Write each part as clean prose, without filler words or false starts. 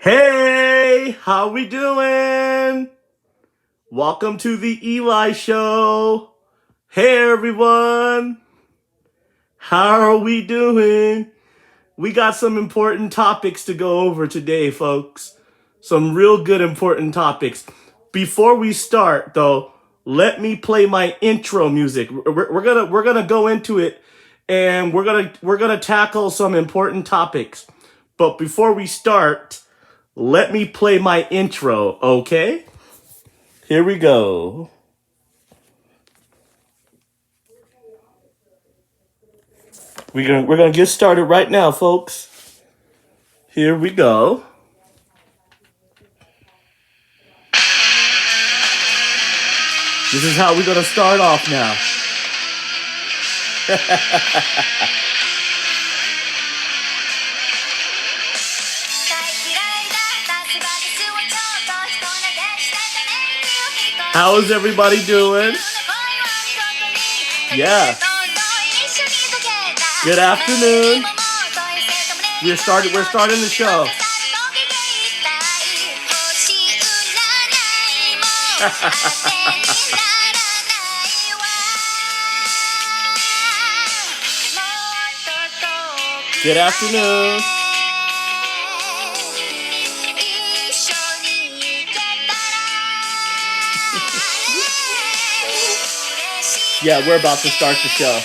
Hey, how we doing? Welcome to the Eli Show. Hey everyone, how are we doing? We got some important topics to go over today, folks. Some real good important topics. Before we start, though, let me play my intro music. We're gonna go into it, and we're gonna tackle some important topics. But before we start, let me play my intro, okay? Here we go. We're gonna get started right now, folks. Here we go. This is how we're gonna start off now. How is everybody doing? Yeah. Good afternoon. We're starting the show. Good afternoon. Yeah, we're about to start the show.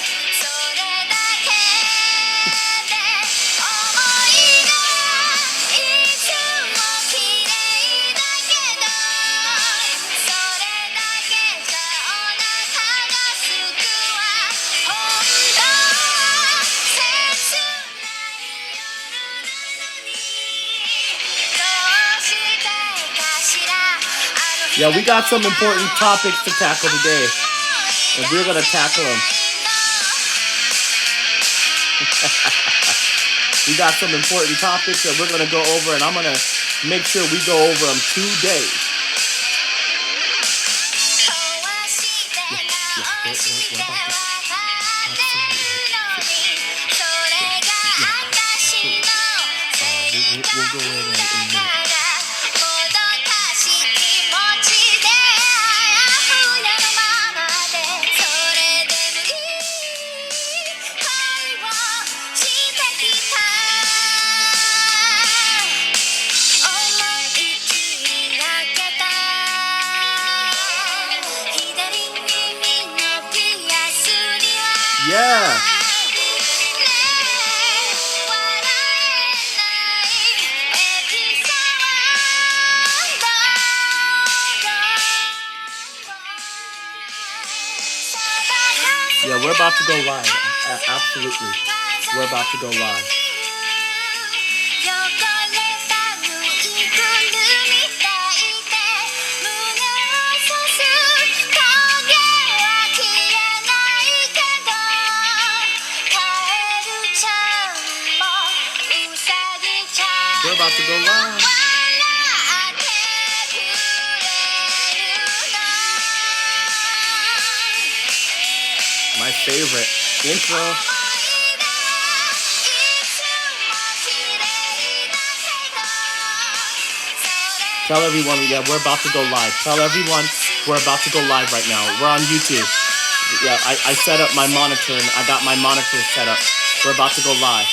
Yeah, we got some important topics to tackle today, and we're gonna tackle them. We got some important topics that we're gonna go over, and I'm gonna make sure we go over them today. We'll go over that in a minute. Yeah. Yeah, we're about to go live. Absolutely. We're about to go live. We're about to go live. My favorite intro. Tell everyone, yeah, we're about to go live. Tell everyone we're about to go live right now. We're on YouTube. Yeah, I set up my monitor, and I got my monitor set up. We're about to go live.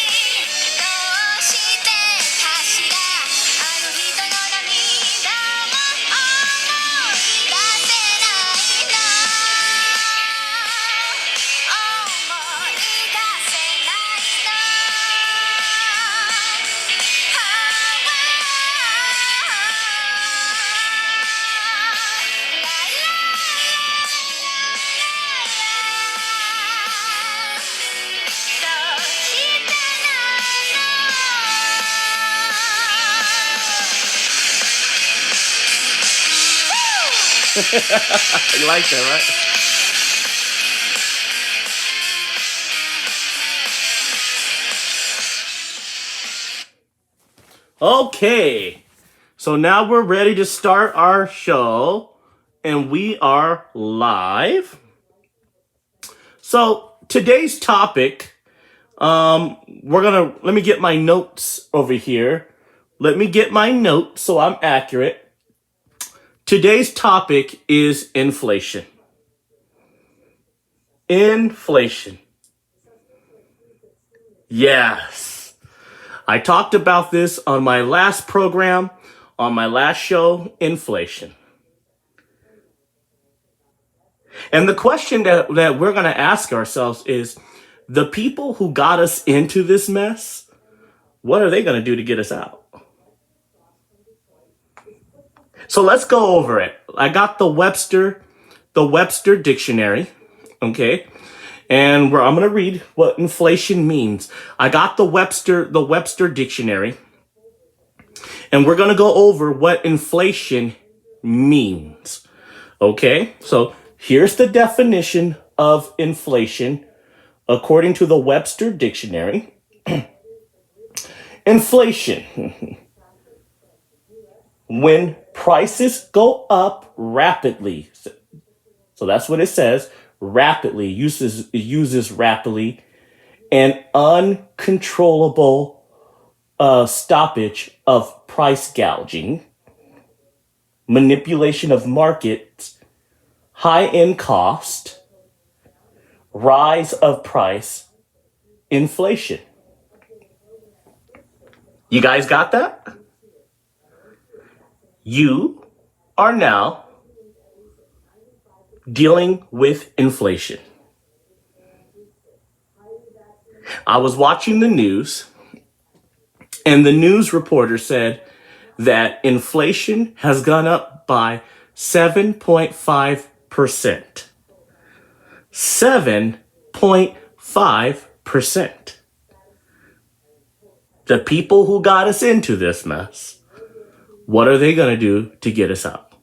You like that, right? Okay. So now we're ready to start our show, and we are live. So today's topic, let me get my notes over here. Let me get my note so I'm accurate. Today's topic is inflation. Inflation. Yes. I talked about this on my last program, on my last show, inflation. And the question that we're going to ask ourselves is, the people who got us into this mess, what are they going to do to get us out? So let's go over it. I got the Webster dictionary, okay? And I'm going to read what inflation means. I got the Webster dictionary, and we're going to go over what inflation means. Okay? So here's the definition of inflation according to the Webster dictionary. Inflation. When prices go up rapidly. So that's what it says. Rapidly. It uses rapidly. And uncontrollable stoppage of price gouging, manipulation of markets, high end cost, rise of price, inflation. You guys got that? You are now dealing with inflation. I was watching the news, and the news reporter said that inflation has gone up by 7.5%. 7.5%. The people who got us into this mess, what are they going to do to get us out?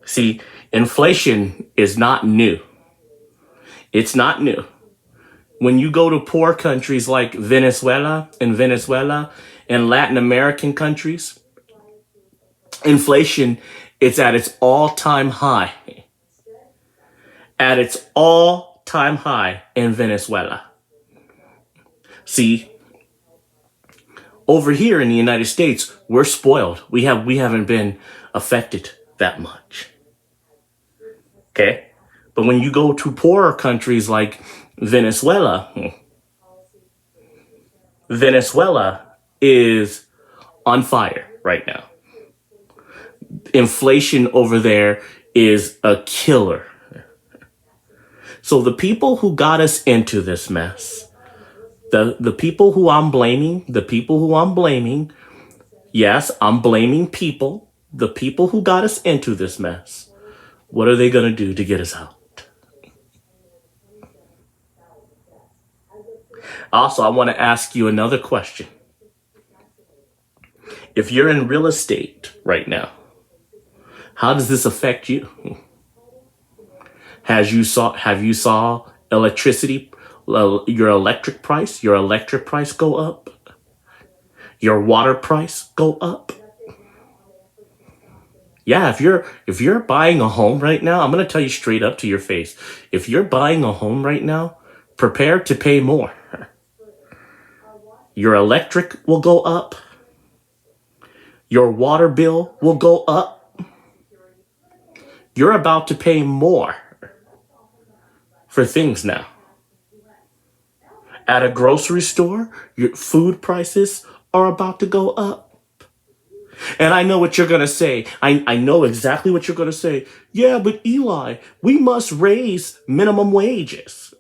See, inflation is not new. It's not new. When you go to poor countries like Venezuela and Latin American countries, inflation is at its all-time high. At its all-time high in Venezuela. See, over here in the United States, we're spoiled. We haven't been affected that much. Okay? But when you go to poorer countries like Venezuela is on fire right now. Inflation over there is a killer. So the people who got us into this mess, the people who I'm blaming, yes, I'm blaming people, the people who got us into this mess. What are they going to do to get us out? Also, I want to ask you another question. If you're in real estate right now, how does this affect you? Have you saw electricity, your electric price go up? Your water price go up? Yeah, if you're buying a home right now, I'm going to tell you straight up to your face. If you're buying a home right now, prepare to pay more. Your electric will go up. Your water bill will go up. You're about to pay more for things now. At a grocery store, your food prices are about to go up. And I know what you're going to say. I know exactly what you're going to say. Yeah, but Eli, we must raise minimum wages.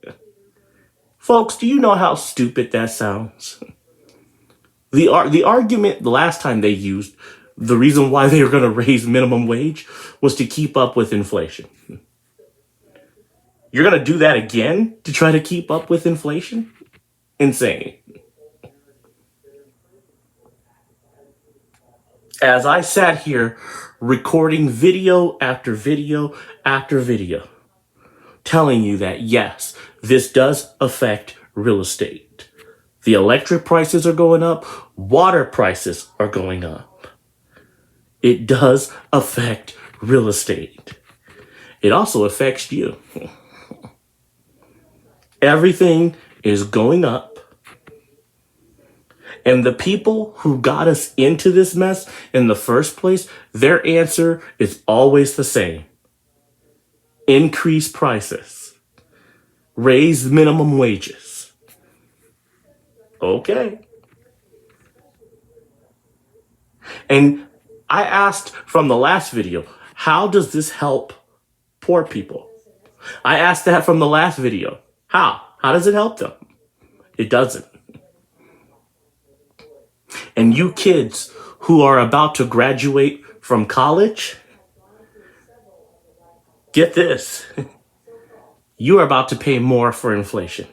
Folks, do you know how stupid that sounds? The argument the last time they used, the reason why they were going to raise minimum wage was to keep up with inflation. You're going to do that again to try to keep up with inflation? Insane. As I sat here recording video after video after video, telling you that yes, this does affect real estate. The electric prices are going up, water prices are going up. It does affect real estate. It also affects you. Everything is going up. And the people who got us into this mess in the first place, their answer is always the same. Increase prices. Raise minimum wages. Okay. And I asked from the last video, how does this help poor people? I asked that from the last video. How? How does it help them? It doesn't. And you kids who are about to graduate from college, get this. You are about to pay more for inflation.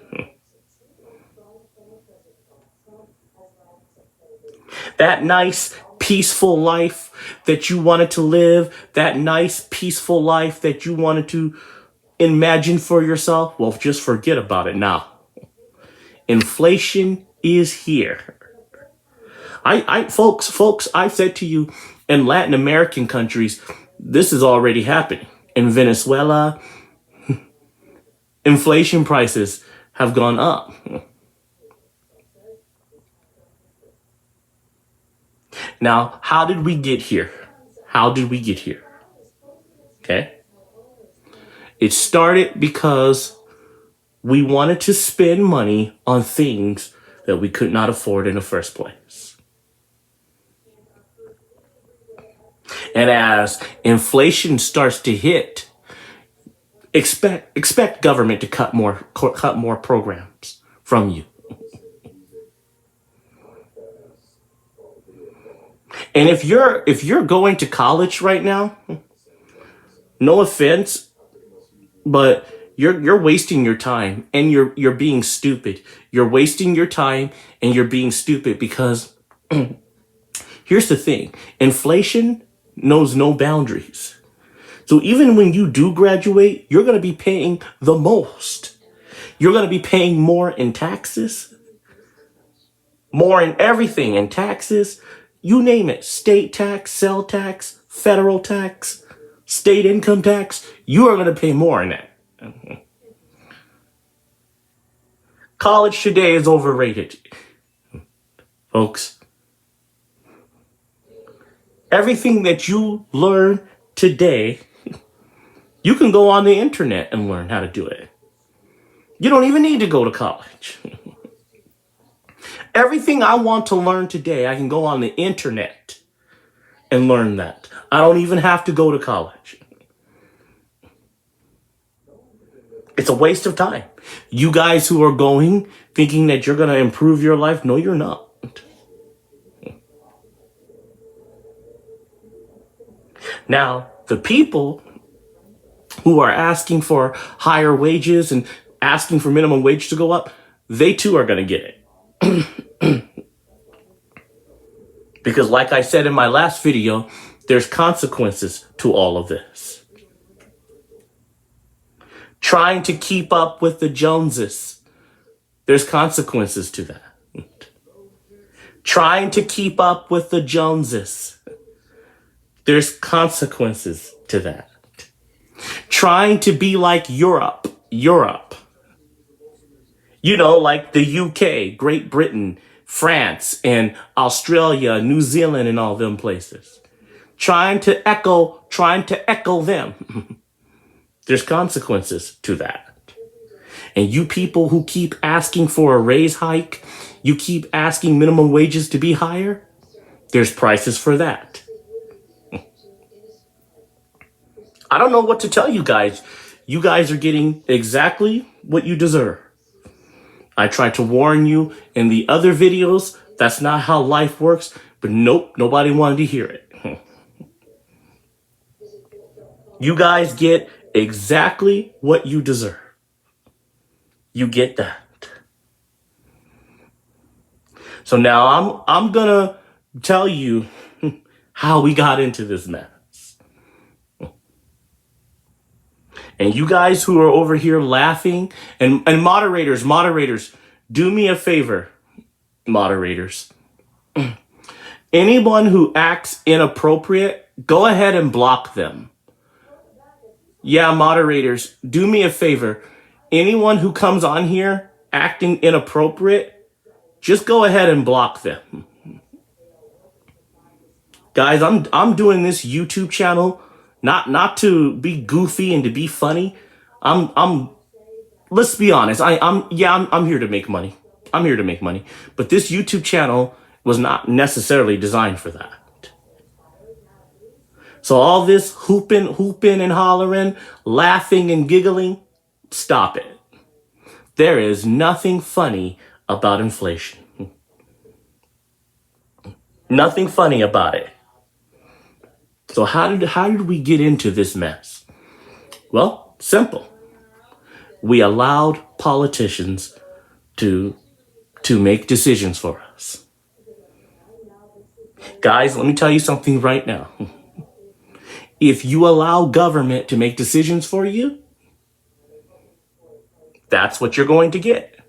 That nice, peaceful life that you wanted to live, that nice, peaceful life that you wanted to imagine for yourself, well, just forget about it now. Inflation is here. Folks, I've said to you, in Latin American countries, this is already happening. In Venezuela, inflation prices have gone up. Now, how did we get here? How did we get here? Okay. It started because we wanted to spend money on things that we could not afford in the first place. And as inflation starts to hit, expect government to cut more programs from you. And if you're going to college right now, no offense, but you're wasting your time and you're being stupid. You're wasting your time and you're being stupid because here's the thing. Inflation knows no boundaries. So even when you do graduate, you're going to be paying the most. You're going to be paying more in taxes, more in everything, in taxes, you name it, state tax, sales tax, federal tax, state income tax, you are going to pay more in that. College today is overrated. Folks, everything that you learn today, you can go on the internet and learn how to do it. You don't even need to go to college. Everything I want to learn today, I can go on the internet and learn that. I don't even have to go to college. It's a waste of time. You guys who are going, thinking that you're going to improve your life, no, you're not. Now, the people who are asking for higher wages and asking for minimum wage to go up, they too are going to get it. Because like I said in my last video, there's consequences to all of this. Trying to keep up with the Joneses, there's consequences to that. Trying to keep up with the Joneses, there's consequences to that. Trying to be like Europe, you know, like the UK, Great Britain, France, and Australia, New Zealand, and all them places. Trying to echo them. There's consequences to that. And you people who keep asking for a raise hike, you keep asking minimum wages to be higher, there's prices for that. I don't know what to tell you guys. You guys are getting exactly what you deserve. I tried to warn you in the other videos. That's not how life works. But nope, nobody wanted to hear it. You guys get exactly what you deserve. You get that. So now I'm gonna tell you how we got into this mess. And you guys who are over here laughing, and moderators, do me a favor, moderators. Anyone who acts inappropriate, go ahead and block them. Yeah, moderators, do me a favor. Anyone who comes on here acting inappropriate, just go ahead and block them. Guys, I'm doing this YouTube channel not to be goofy and to be funny. I'm let's be honest. I'm here to make money. I'm here to make money. But this YouTube channel was not necessarily designed for that. So all this hooping and hollering, laughing and giggling, stop it. There is nothing funny about inflation. Nothing funny about it. So how did we get into this mess? Well, simple. We allowed politicians to make decisions for us. Guys, let me tell you something right now. If you allow government to make decisions for you, that's what you're going to get.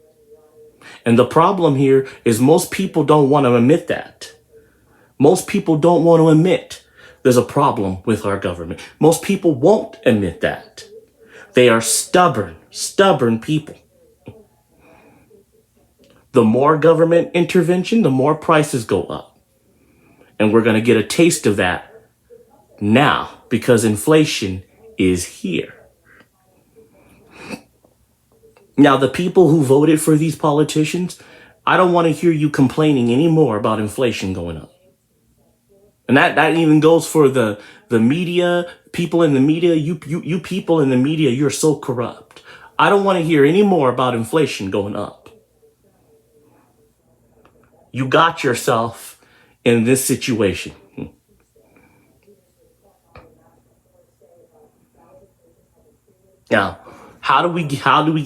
And the problem here is most people don't want to admit that. Most people don't want to admit there's a problem with our government. Most people won't admit that. They are stubborn people. The more government intervention, the more prices go up. And we're going to get a taste of that now because inflation is here. Now, the people who voted for these politicians, I don't want to hear you complaining anymore about inflation going up. And that even goes for the media, people in the media, you people in the media, you're so corrupt. I don't want to hear any more about inflation going up. You got yourself in this situation. Now, how do we get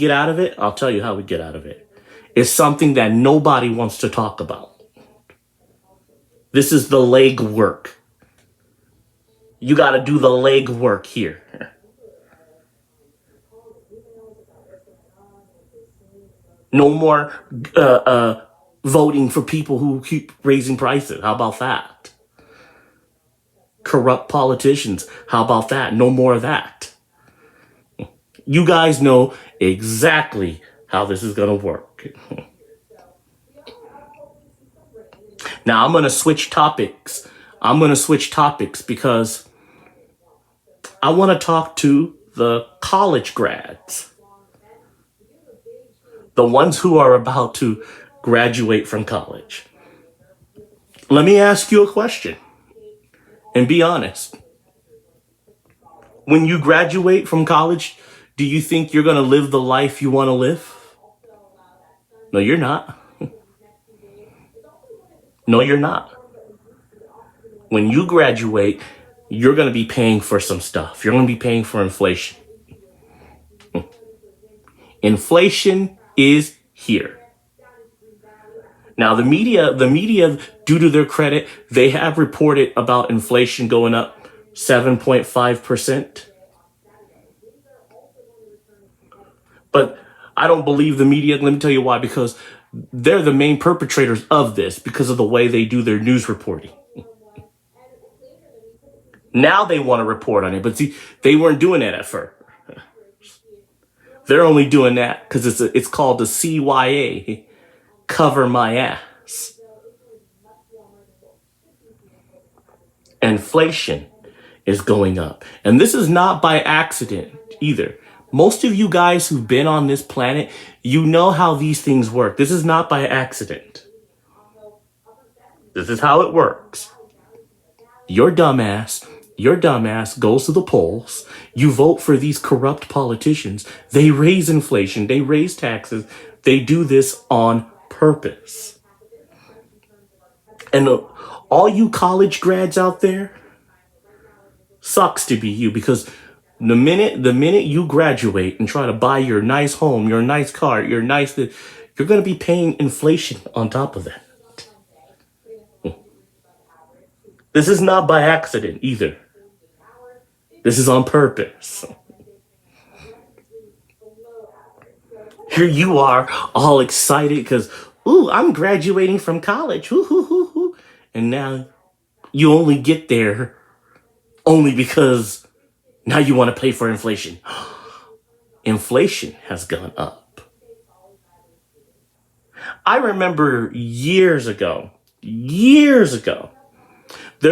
out of it? I'll tell you how we get out of it. It's something that nobody wants to talk about. This is the leg work. You got to do the leg work here. No more voting for people who keep raising prices. How about that? Corrupt politicians. How about that? No more of that. You guys know exactly how this is going to work. Now, I'm going to switch topics. Because I want to talk to the college grads. The ones who are about to graduate from college. Let me ask you a question and be honest. When you graduate from college, do you think you're going to live the life you want to live? No, you're not. No, you're not. When you graduate, you're going to be paying for some stuff. You're going to be paying for inflation. Inflation is here. Now, the media, due to their credit, they have reported about inflation going up 7.5%. But I don't believe the media. Let me tell you why. Because they're the main perpetrators of this because of the way they do their news reporting. Now they want to report on it. But see, they weren't doing that at first. They're only doing that because it's called the CYA. Cover my ass. Inflation is going up. And this is not by accident either. Most of you guys who've been on this planet, you know how these things work. This is not by accident. This is how it works. Your dumbass goes to the polls. You vote for these corrupt politicians. They raise inflation. They raise taxes. They do this on purpose. And all you college grads out there, sucks to be you because the minute you graduate and try to buy your nice home, your nice car, you're going to be paying inflation on top of that. This is not by accident either. This is on purpose. Here you are all excited because, ooh, I'm graduating from college. Ooh, ooh, ooh, ooh. And now you only get there only because now you want to pay for inflation. Inflation has gone up. I remember years ago, there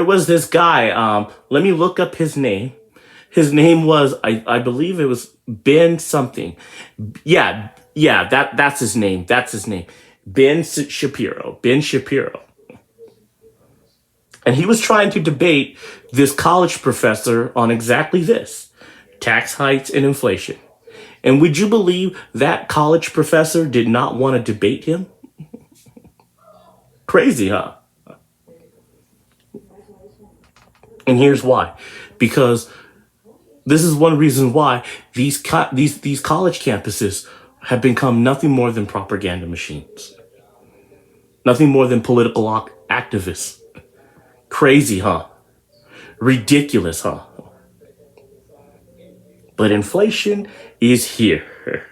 was this guy. Let me look up his name. His name was, I believe it was Ben something. Yeah, that's his name. That's his name. Shapiro. Ben Shapiro. And he was trying to debate this college professor on exactly this: tax hikes and inflation. And would you believe that college professor did not want to debate him? Crazy, huh? And here's why. Because this is one reason why these college campuses have become nothing more than propaganda machines. Nothing more than political activists. Crazy, huh? Ridiculous, huh? But inflation is here.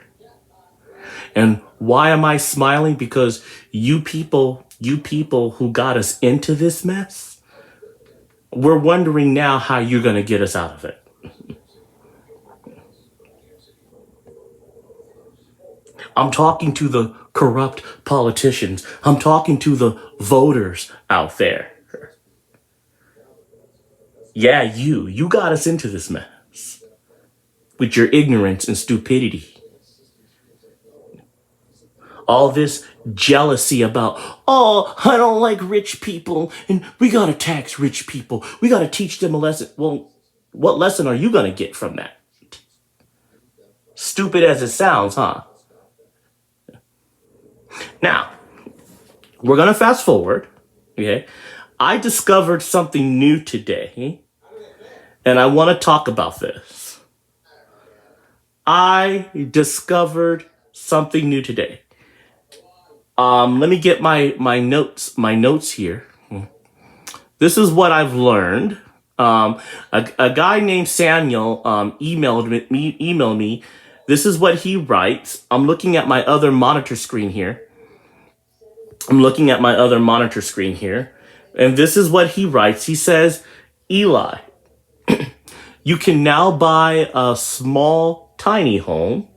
And why am I smiling? Because you people who got us into this mess, we're wondering now how you're going to get us out of it. I'm talking to the corrupt politicians. I'm talking to the voters out there. Yeah, you got us into this mess with your ignorance and stupidity. All this jealousy about, oh, I don't like rich people and we got to tax rich people. We got to teach them a lesson. Well, what lesson are you going to get from that? Stupid as it sounds, huh? Now, we're going to fast forward. Okay. I discovered something new today, and I want to talk about this. I discovered something new today. Let me get my notes here. This is what I've learned. A guy named Samuel emailed me. This is what he writes. I'm looking at my other monitor screen here. And this is what he writes. He says, Eli, you can now buy a small, tiny home,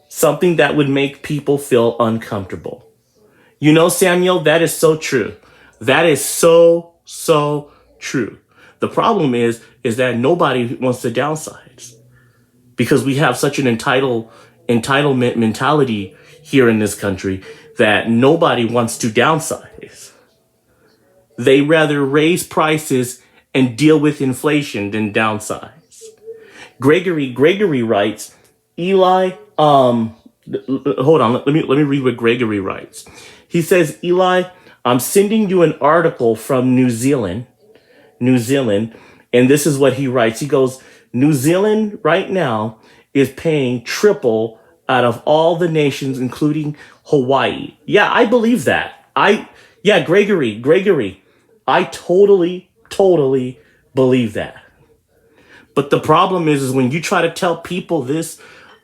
something that would make people feel uncomfortable. You know, Samuel, that is so true. That is so true. The problem is that nobody wants to downsize because we have such an entitlement mentality here in this country that nobody wants to downsize. They rather raise prices and deal with inflation than downsize. Gregory writes, Eli, hold on, let me read what Gregory writes. He says, Eli, I'm sending you an article from New Zealand, and this is what he writes. He goes, New Zealand right now is paying triple out of all the nations, including Hawaii. Yeah, I believe that. Gregory, I totally believe that. But the problem is when you try to tell people this,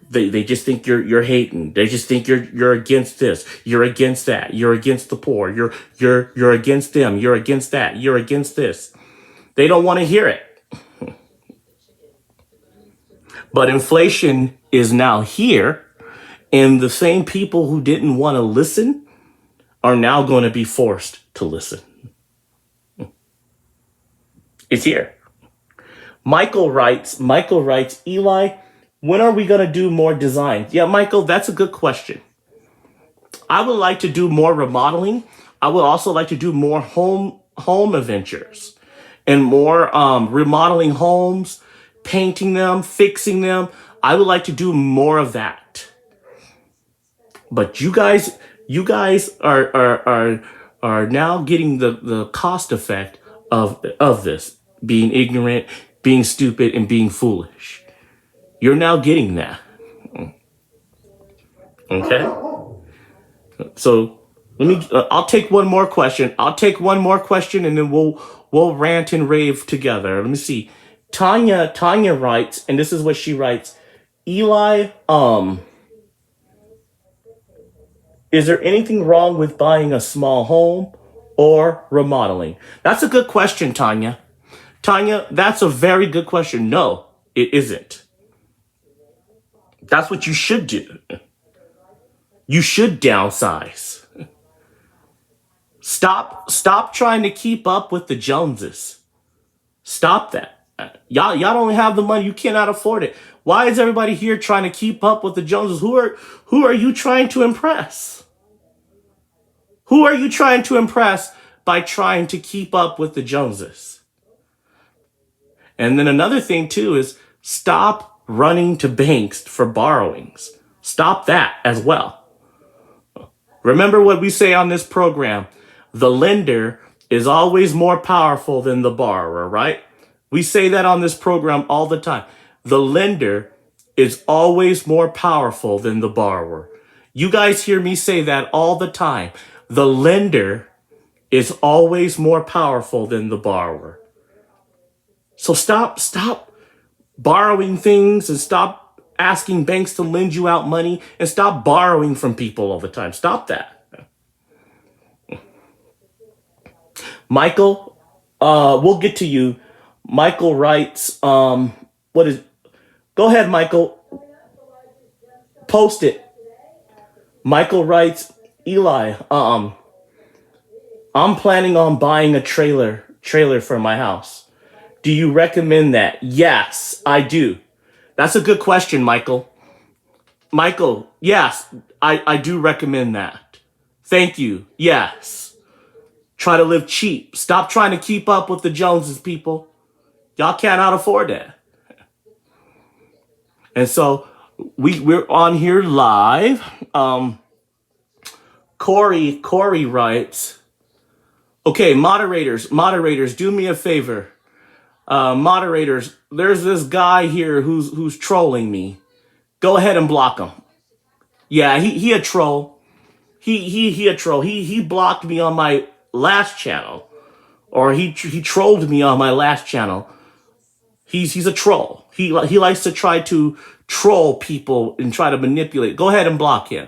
they just think you're hating. They just think you're against this. You're against that. You're against the poor. You're against them. You're against that. You're against this. They don't want to hear it. But inflation is now here, and the same people who didn't want to listen are now going to be forced to listen. It's here. Michael writes, Eli, when are we going to do more designs? Yeah, Michael, that's a good question. I would like to do more remodeling. I would also like to do more home adventures and more remodeling homes, painting them, fixing them. I would like to do more of that. But you guys are now getting the cost effect of this, being ignorant, being stupid, and being foolish. You're now getting that. Okay? So I'll take one more question. And then we'll rant and rave together. Let me see. Tanya writes, and this is what she writes. Eli, is there anything wrong with buying a small home or remodeling? That's a good question, Tanya. Tanya, that's a very good question. No, it isn't. That's what you should do. You should downsize. Stop trying to keep up with the Joneses. Stop that. Y'all don't have the money. You cannot afford it. Why is everybody here trying to keep up with the Joneses? Who are you trying to impress? Who are you trying to impress by trying to keep up with the Joneses? And then another thing too is stop running to banks for borrowings. Stop that as well. Remember what we say on this program. The lender is always more powerful than the borrower, right? We say that on this program all the time. The lender is always more powerful than the borrower. You guys hear me say that all the time. The lender is always more powerful than the borrower. So stop borrowing things and stop asking banks to lend you out money and stop borrowing from people all the time. Stop that. Michael, we'll get to you. Michael writes, go ahead, Michael. Post it. Michael writes, Eli, I'm planning on buying a trailer for my house. Do you recommend that? Yes, I do. That's a good question, Michael. Michael, yes, I do recommend that. Thank you. Yes. Try to live cheap. Stop trying to keep up with the Joneses, people. Y'all cannot afford that. And so we're on here live. Corey writes, okay, moderators, do me a favor. Moderators, there's this guy here who's trolling me. Go ahead and block him. Yeah, he a troll. He a troll. He blocked me on my last channel, or he trolled me on my last channel. He's a troll. He likes to try to troll people and try to manipulate. Go ahead and block him.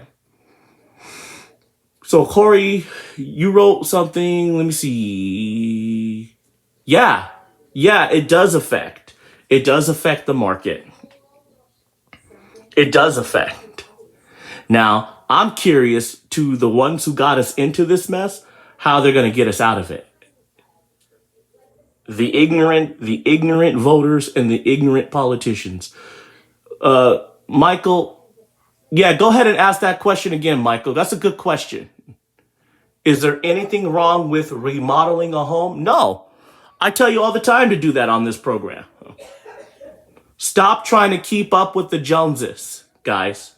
So Corey, you wrote something. Let me see. Yeah, it does affect. It does affect the market. It does affect. Now, I'm curious to the ones who got us into this mess, how they're going to get us out of it. The ignorant voters and the ignorant politicians. Michael, yeah, go ahead and ask that question again, Michael. That's a good question. Is there anything wrong with remodeling a home? No. I tell you all the time to do that on this program. Stop trying to keep up with the Joneses, guys.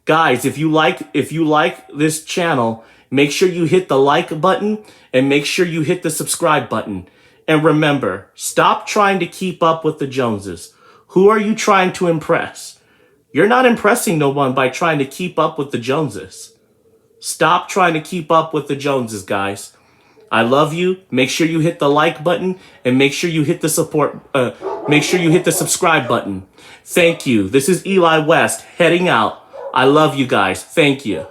Guys, if you like this channel, make sure you hit the like button and make sure you hit the subscribe button. And remember, stop trying to keep up with the Joneses. Who are you trying to impress? You're not impressing no one by trying to keep up with the Joneses. Stop trying to keep up with the Joneses, guys. I love you. Make sure you hit the like button and make sure you hit the make sure you hit the subscribe button. Thank you. This is Eli West heading out. I love you guys. Thank you.